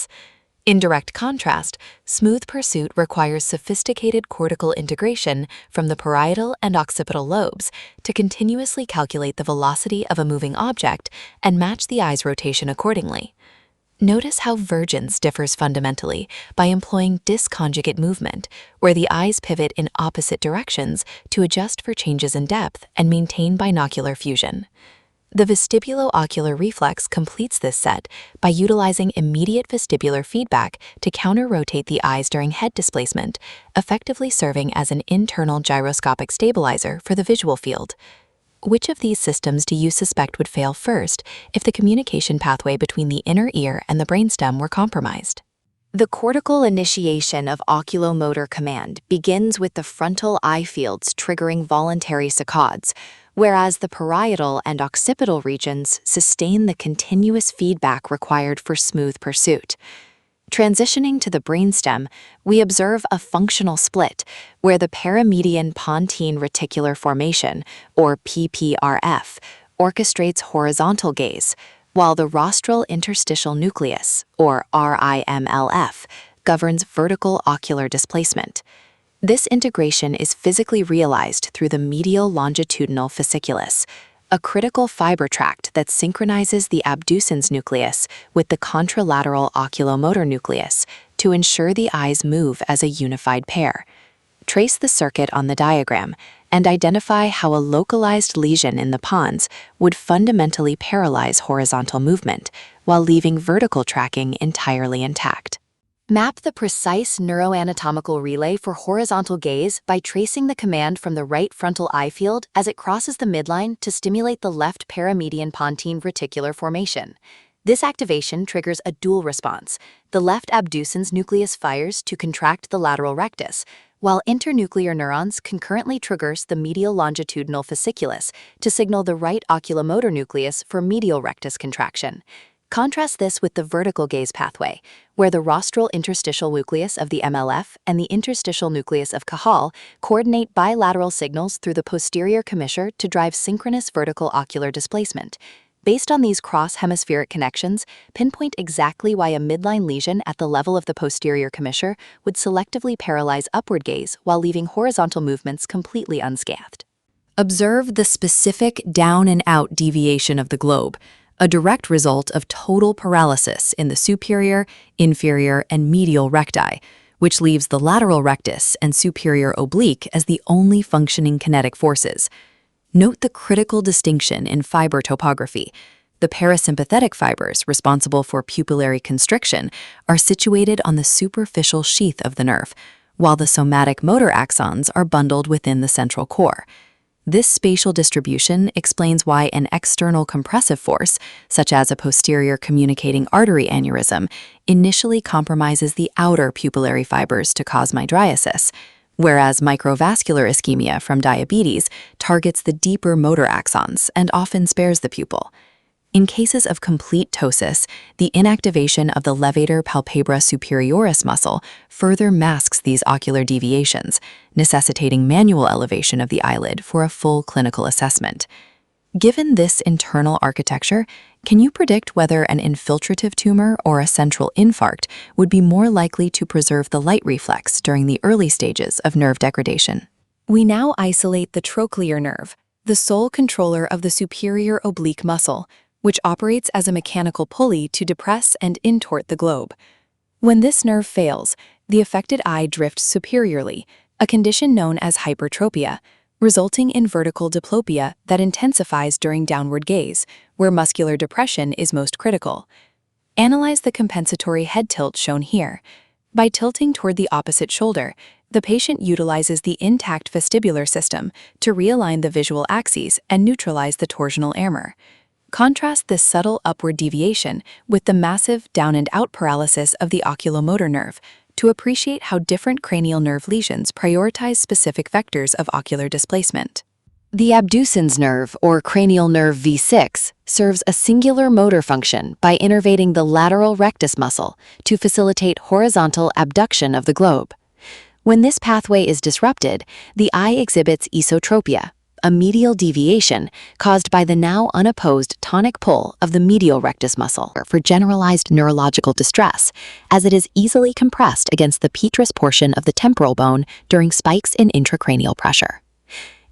lesions. In direct contrast, smooth pursuit requires sophisticated cortical integration from the parietal and occipital lobes to continuously calculate the velocity of a moving object and match the eye's rotation accordingly. Notice how Vergence differs fundamentally by employing disconjugate movement, where the eyes pivot in opposite directions to adjust for changes in depth and maintain binocular fusion. The vestibulo-ocular reflex completes this set by utilizing immediate vestibular feedback to counter-rotate the eyes during head displacement, effectively serving as an internal gyroscopic stabilizer for the visual field. Which of these systems do you suspect would fail first if the communication pathway between the inner ear and the brainstem were compromised? The cortical initiation of oculomotor command begins with the frontal eye fields triggering voluntary saccades, whereas the parietal and occipital regions sustain the continuous feedback required for smooth pursuit. Transitioning to the brainstem, we observe a functional split where the paramedian pontine reticular formation, or PPRF, orchestrates horizontal gaze, while the rostral interstitial nucleus, or riMLF, governs vertical ocular displacement. This integration is physically realized through the medial longitudinal fasciculus, a critical fiber tract that synchronizes the Abducens nucleus with the contralateral oculomotor nucleus to ensure the eyes move as a unified pair. Trace the circuit on the diagram and identify how a localized lesion in the pons would fundamentally paralyze horizontal movement while leaving vertical tracking entirely intact. Map the precise neuroanatomical relay for horizontal gaze by tracing the command from the right frontal eye field as it crosses the midline to stimulate the left paramedian pontine reticular formation. This activation triggers a dual response. The left abducens nucleus fires to contract the lateral rectus, while internuclear neurons concurrently traverse the medial longitudinal fasciculus to signal the right oculomotor nucleus for medial rectus contraction. Contrast this with the vertical gaze pathway, where the rostral interstitial nucleus of the MLF and the interstitial nucleus of Cajal coordinate bilateral signals through the posterior commissure to drive synchronous vertical ocular displacement. Based on these cross-hemispheric connections, pinpoint exactly why a midline lesion at the level of the posterior commissure would selectively paralyze upward gaze while leaving horizontal movements completely unscathed. Observe the specific down and out deviation of the globe, a direct result of total paralysis in the superior, inferior, and medial recti, which leaves the lateral rectus and superior oblique as the only functioning kinetic forces. Note the critical distinction in fiber topography. The parasympathetic fibers responsible for pupillary constriction are situated on the superficial sheath of the nerve, while the somatic motor axons are bundled within the central core. This spatial distribution explains why an external compressive force, such as a posterior communicating artery aneurysm, initially compromises the outer pupillary fibers to cause mydriasis, whereas microvascular ischemia from diabetes targets the deeper motor axons and often spares the pupil. In cases of complete ptosis, the inactivation of the levator palpebra superioris muscle further masks these ocular deviations, necessitating manual elevation of the eyelid for a full clinical assessment. Given this internal architecture, can you predict whether an infiltrative tumor or a central infarct would be more likely to preserve the light reflex during the early stages of nerve degradation? We now isolate the trochlear nerve, the sole controller of the superior oblique muscle, which operates as a mechanical pulley to depress and intort the globe. When this nerve fails, the affected eye drifts superiorly, a condition known as hypertropia, resulting in vertical diplopia that intensifies during downward gaze, where muscular depression is most critical. Analyze the compensatory head tilt shown here. By tilting toward the opposite shoulder, the patient utilizes the intact vestibular system to realign the visual axes and neutralize the torsional armor. Contrast this subtle upward deviation with the massive down and out paralysis of the oculomotor nerve to appreciate how different cranial nerve lesions prioritize specific vectors of ocular displacement. The abducens nerve, or cranial nerve V6, serves a singular motor function by innervating the lateral rectus muscle to facilitate horizontal abduction of the globe. When this pathway is disrupted, the eye exhibits esotropia, a medial deviation caused by the now unopposed tonic pull of the medial rectus muscle for generalized neurological distress, as it is easily compressed against the petrous portion of the temporal bone during spikes in intracranial pressure.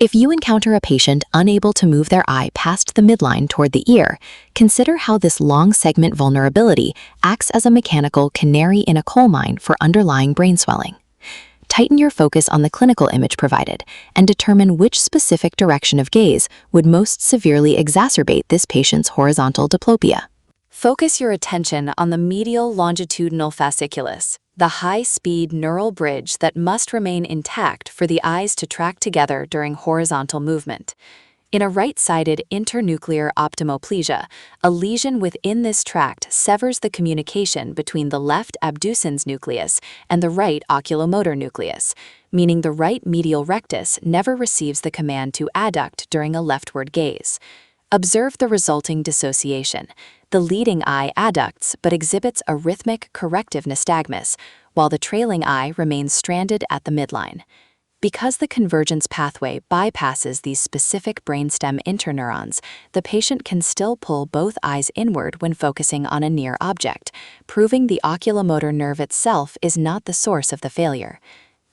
If you encounter a patient unable to move their eye past the midline toward the ear, consider how this long segment vulnerability acts as a mechanical canary in a coal mine for underlying brain swelling. Tighten your focus on the clinical image provided and determine which specific direction of gaze would most severely exacerbate this patient's horizontal diplopia. Focus your attention on the medial longitudinal fasciculus, the high-speed neural bridge that must remain intact for the eyes to track together during horizontal movement. In a right-sided internuclear ophthalmoplegia, a lesion within this tract severs the communication between the left abducens nucleus and the right oculomotor nucleus, meaning the right medial rectus never receives the command to adduct during a leftward gaze. Observe the resulting dissociation. The leading eye adducts but exhibits a rhythmic corrective nystagmus, while the trailing eye remains stranded at the midline. Because the convergence pathway bypasses these specific brainstem interneurons, the patient can still pull both eyes inward when focusing on a near object, proving the oculomotor nerve itself is not the source of the failure.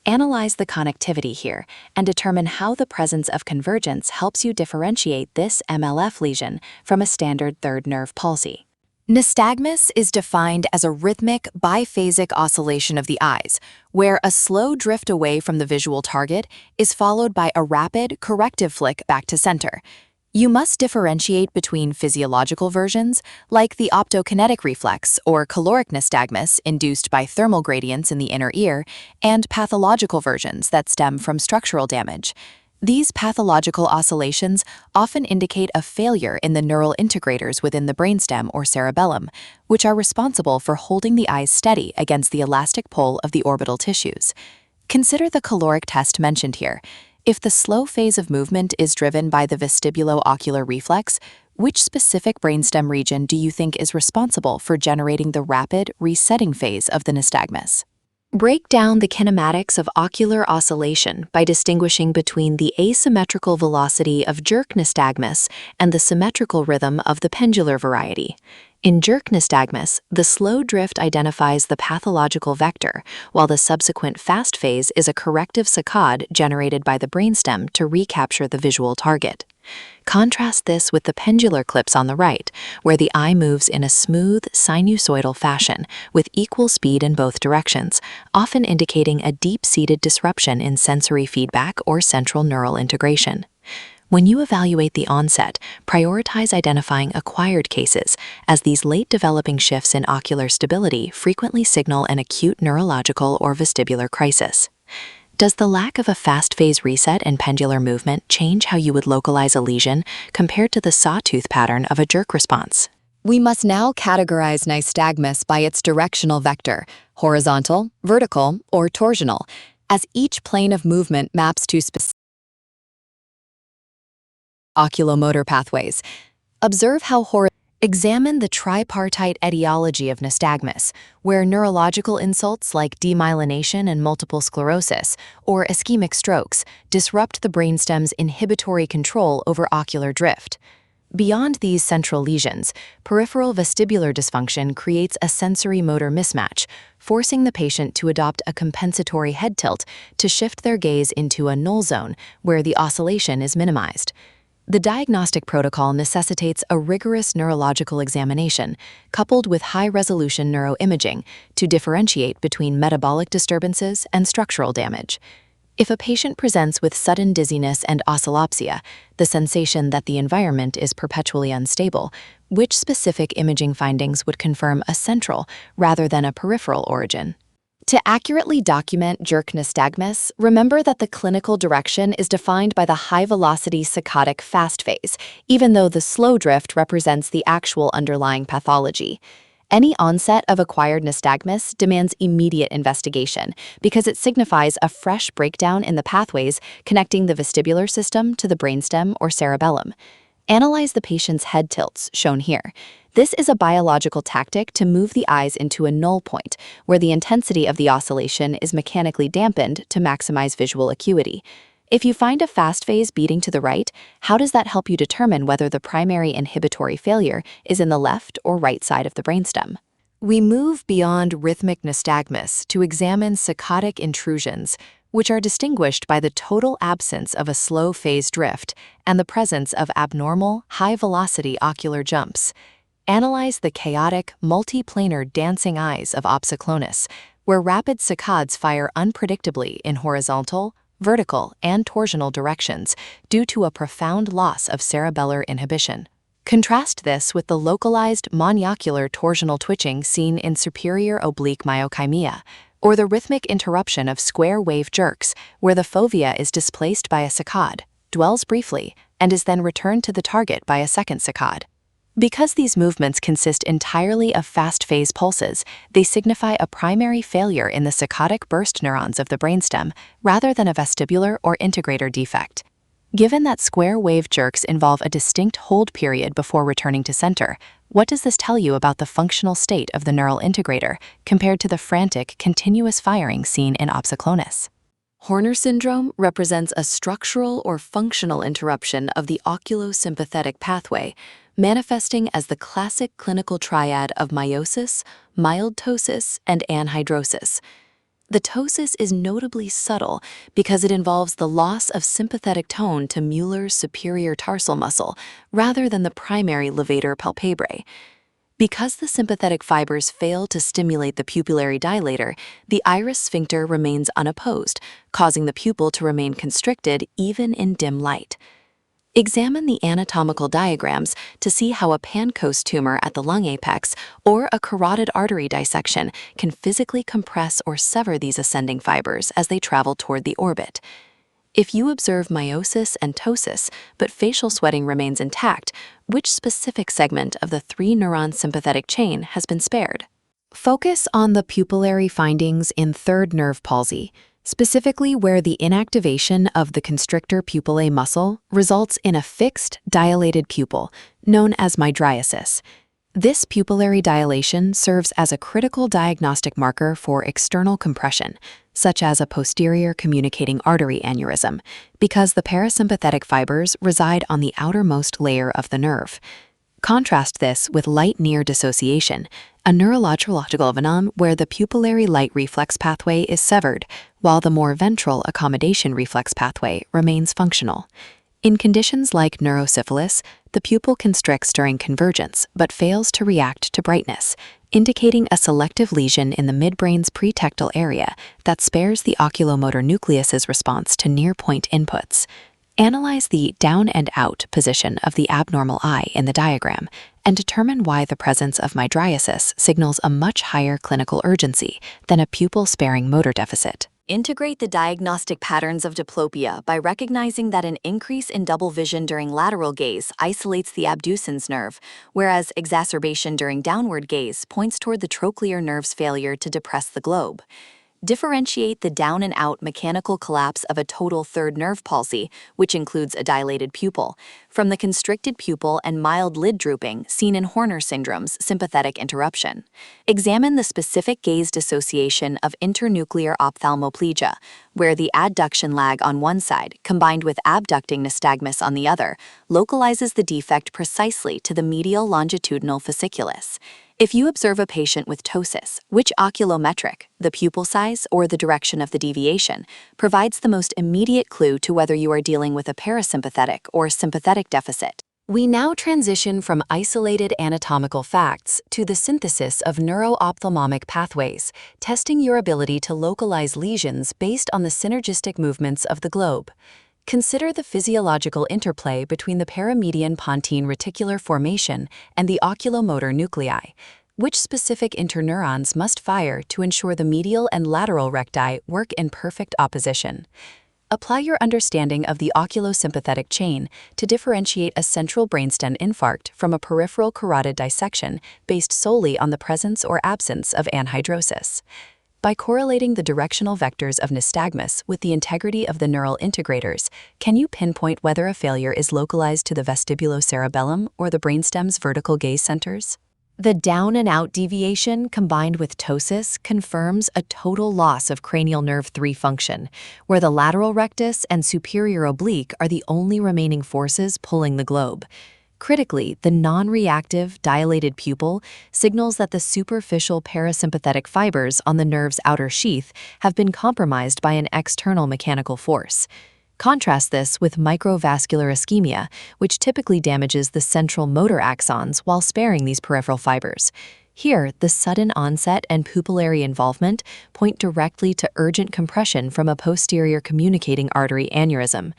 Analyze the connectivity here and determine how the presence of convergence helps you differentiate this MLF lesion from a standard third nerve palsy. Nystagmus is defined as a rhythmic, biphasic oscillation of the eyes, where a slow drift away from the visual target is followed by a rapid, corrective flick back to center. You must differentiate between physiological versions, like the optokinetic reflex or caloric nystagmus induced by thermal gradients in the inner ear, and pathological versions that stem from structural damage. These pathological oscillations often indicate a failure in the neural integrators within the brainstem or cerebellum, which are responsible for holding the eyes steady against the elastic pull of the orbital tissues. Consider the caloric test mentioned here. If the slow phase of movement is driven by the vestibulo-ocular reflex, which specific brainstem region do you think is responsible for generating the rapid, resetting phase of the nystagmus? Break down the kinematics of ocular oscillation by distinguishing between the asymmetrical velocity of jerk nystagmus and the symmetrical rhythm of the pendular variety. In jerk nystagmus, the slow drift identifies the pathological vector, while the subsequent fast phase is a corrective saccade generated by the brainstem to recapture the visual target. Contrast this with the pendular clips on the right, where the eye moves in a smooth, sinusoidal fashion with equal speed in both directions, often indicating a deep-seated disruption in sensory feedback or central neural integration. When you evaluate the onset, prioritize identifying acquired cases, as these late-developing shifts in ocular stability frequently signal an acute neurological or vestibular crisis. Does the lack of a fast-phase reset and pendular movement change how you would localize a lesion compared to the sawtooth pattern of a jerk response? We must now categorize nystagmus by its directional vector, horizontal, vertical, or torsional, as each plane of movement maps to specific oculomotor pathways. Observe how Examine the tripartite etiology of nystagmus, where neurological insults like demyelination and multiple sclerosis, or ischemic strokes, disrupt the brainstem's inhibitory control over ocular drift. Beyond these central lesions, peripheral vestibular dysfunction creates a sensory-motor mismatch, forcing the patient to adopt a compensatory head tilt to shift their gaze into a null zone where the oscillation is minimized. The diagnostic protocol necessitates a rigorous neurological examination, coupled with high-resolution neuroimaging, to differentiate between metabolic disturbances and structural damage. If a patient presents with sudden dizziness and oscillopsia, the sensation that the environment is perpetually unstable, which specific imaging findings would confirm a central rather than a peripheral origin? To accurately document jerk nystagmus, remember that the clinical direction is defined by the high-velocity saccadic fast phase, even though the slow drift represents the actual underlying pathology. Any onset of acquired nystagmus demands immediate investigation because it signifies a fresh breakdown in the pathways connecting the vestibular system to the brainstem or cerebellum. Analyze the patient's head tilts, shown here. This is a biological tactic to move the eyes into a null point, where the intensity of the oscillation is mechanically dampened to maximize visual acuity. If you find a fast phase beating to the right, how does that help you determine whether the primary inhibitory failure is in the left or right side of the brainstem? We move beyond rhythmic nystagmus to examine saccadic intrusions, which are distinguished by the total absence of a slow phase drift and the presence of abnormal, high-velocity ocular jumps. Analyze the chaotic, multiplanar dancing eyes of opsoclonus, where rapid saccades fire unpredictably in horizontal, vertical, and torsional directions due to a profound loss of cerebellar inhibition. Contrast this with the localized monocular torsional twitching seen in superior oblique myokymia, or the rhythmic interruption of square wave jerks, where the fovea is displaced by a saccade, dwells briefly, and is then returned to the target by a second saccade. Because these movements consist entirely of fast phase pulses, they signify a primary failure in the saccadic burst neurons of the brainstem rather than a vestibular or integrator defect. Given that square wave jerks involve a distinct hold period before returning to center, what does this tell you about the functional state of the neural integrator compared to the frantic, continuous firing seen in opsoclonus? Horner syndrome represents a structural or functional interruption of the oculosympathetic pathway, manifesting as the classic clinical triad of miosis, mild ptosis, and anhidrosis. The ptosis is notably subtle because it involves the loss of sympathetic tone to Mueller's superior tarsal muscle rather than the primary levator palpebrae. Because the sympathetic fibers fail to stimulate the pupillary dilator, the iris sphincter remains unopposed, causing the pupil to remain constricted even in dim light. Examine the anatomical diagrams to see how a pancreas tumor at the lung apex or a carotid artery dissection can physically compress or sever these ascending fibers as they travel toward the orbit. If you observe meiosis and ptosis, but facial sweating remains intact, which specific segment of the three-neuron sympathetic chain has been spared? Focus on the pupillary findings in third nerve palsy, specifically where the inactivation of the constrictor pupillae muscle results in a fixed, dilated pupil, known as mydriasis. This pupillary dilation serves as a critical diagnostic marker for external compression, such as a posterior communicating artery aneurysm, because the parasympathetic fibers reside on the outermost layer of the nerve. Contrast this with light near dissociation, a neurological phenomenon where the pupillary light reflex pathway is severed, while the more ventral accommodation reflex pathway remains functional. In conditions like neurosyphilis, the pupil constricts during convergence but fails to react to brightness, indicating a selective lesion in the midbrain's pretectal area that spares the oculomotor nucleus's response to near-point inputs. Analyze the down and out position of the abnormal eye in the diagram and determine why the presence of mydriasis signals a much higher clinical urgency than a pupil-sparing motor deficit. Integrate the diagnostic patterns of diplopia by recognizing that an increase in double vision during lateral gaze isolates the abducens nerve, whereas exacerbation during downward gaze points toward the trochlear nerve's failure to depress the globe. Differentiate the down and out mechanical collapse of a total third nerve palsy, which includes a dilated pupil, from the constricted pupil and mild lid drooping seen in Horner syndrome's sympathetic interruption. Examine the specific gaze dissociation of internuclear ophthalmoplegia, where the adduction lag on one side, combined with abducting nystagmus on the other, localizes the defect precisely to the medial longitudinal fasciculus. If you observe a patient with ptosis, which oculometric, the pupil size or the direction of the deviation, provides the most immediate clue to whether you are dealing with a parasympathetic or sympathetic deficit? We now transition from isolated anatomical facts to the synthesis of neuro-ophthalmic pathways, testing your ability to localize lesions based on the synergistic movements of the globe. Consider the physiological interplay between the paramedian pontine reticular formation and the oculomotor nuclei. Which specific interneurons must fire to ensure the medial and lateral recti work in perfect opposition? Apply your understanding of the oculosympathetic chain to differentiate a central brainstem infarct from a peripheral carotid dissection based solely on the presence or absence of anhidrosis. By correlating the directional vectors of nystagmus with the integrity of the neural integrators, can you pinpoint whether a failure is localized to the vestibulocerebellum or the brainstem's vertical gaze centers? The down-and-out deviation combined with ptosis confirms a total loss of cranial nerve 3 function, where the lateral rectus and superior oblique are the only remaining forces pulling the globe. Critically, the non-reactive, dilated pupil signals that the superficial parasympathetic fibers on the nerve's outer sheath have been compromised by an external mechanical force. Contrast this with microvascular ischemia, which typically damages the central motor axons while sparing these peripheral fibers. Here, the sudden onset and pupillary involvement point directly to urgent compression from a posterior communicating artery aneurysm.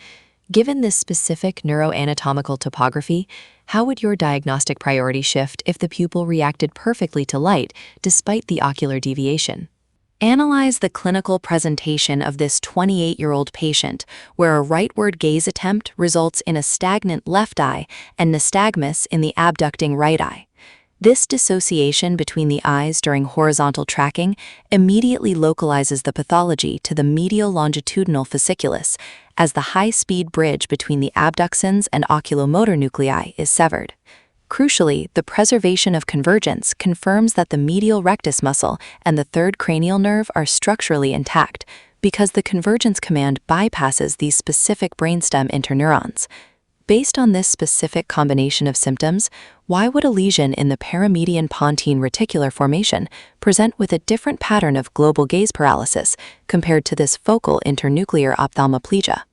Given this specific neuroanatomical topography, how would your diagnostic priority shift if the pupil reacted perfectly to light despite the ocular deviation? Analyze the clinical presentation of this 28-year-old patient, where a rightward gaze attempt results in a stagnant left eye and nystagmus in the abducting right eye. This dissociation between the eyes during horizontal tracking immediately localizes the pathology to the medial longitudinal fasciculus, as the high-speed bridge between the abducens and oculomotor nuclei is severed. Crucially, the preservation of convergence confirms that the medial rectus muscle and the third cranial nerve are structurally intact, because the convergence command bypasses these specific brainstem interneurons. Based on this specific combination of symptoms, why would a lesion in the paramedian pontine reticular formation present with a different pattern of global gaze paralysis compared to this focal internuclear ophthalmoplegia?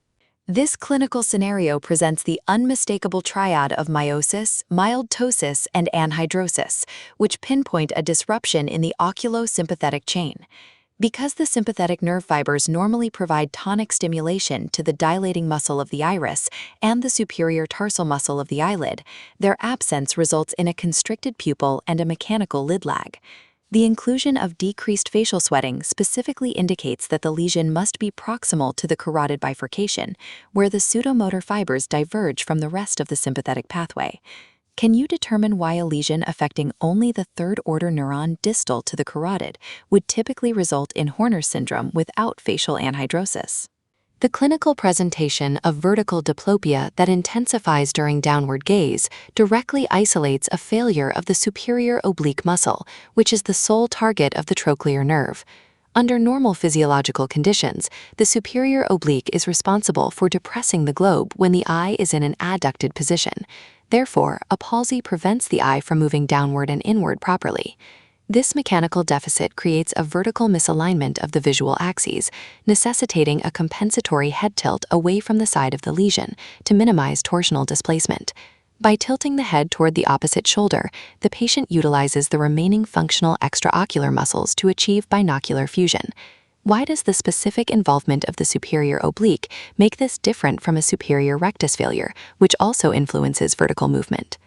This clinical scenario presents the unmistakable triad of miosis, mild ptosis, and anhidrosis, which pinpoint a disruption in the oculosympathetic chain. Because the sympathetic nerve fibers normally provide tonic stimulation to the dilating muscle of the iris and the superior tarsal muscle of the eyelid, their absence results in a constricted pupil and a mechanical lid lag. The inclusion of decreased facial sweating specifically indicates that the lesion must be proximal to the carotid bifurcation, where the pseudomotor fibers diverge from the rest of the sympathetic pathway. Can you determine why a lesion affecting only the third-order neuron distal to the carotid would typically result in Horner's syndrome without facial anhidrosis? The clinical presentation of vertical diplopia that intensifies during downward gaze directly isolates a failure of the superior oblique muscle, which is the sole target of the trochlear nerve. Under normal physiological conditions, the superior oblique is responsible for depressing the globe when the eye is in an adducted position. Therefore, a palsy prevents the eye from moving downward and inward properly. This mechanical deficit creates a vertical misalignment of the visual axes, necessitating a compensatory head tilt away from the side of the lesion to minimize torsional displacement. By tilting the head toward the opposite shoulder, the patient utilizes the remaining functional extraocular muscles to achieve binocular fusion. Why does the specific involvement of the superior oblique make this different from a superior rectus failure, which also influences vertical movement?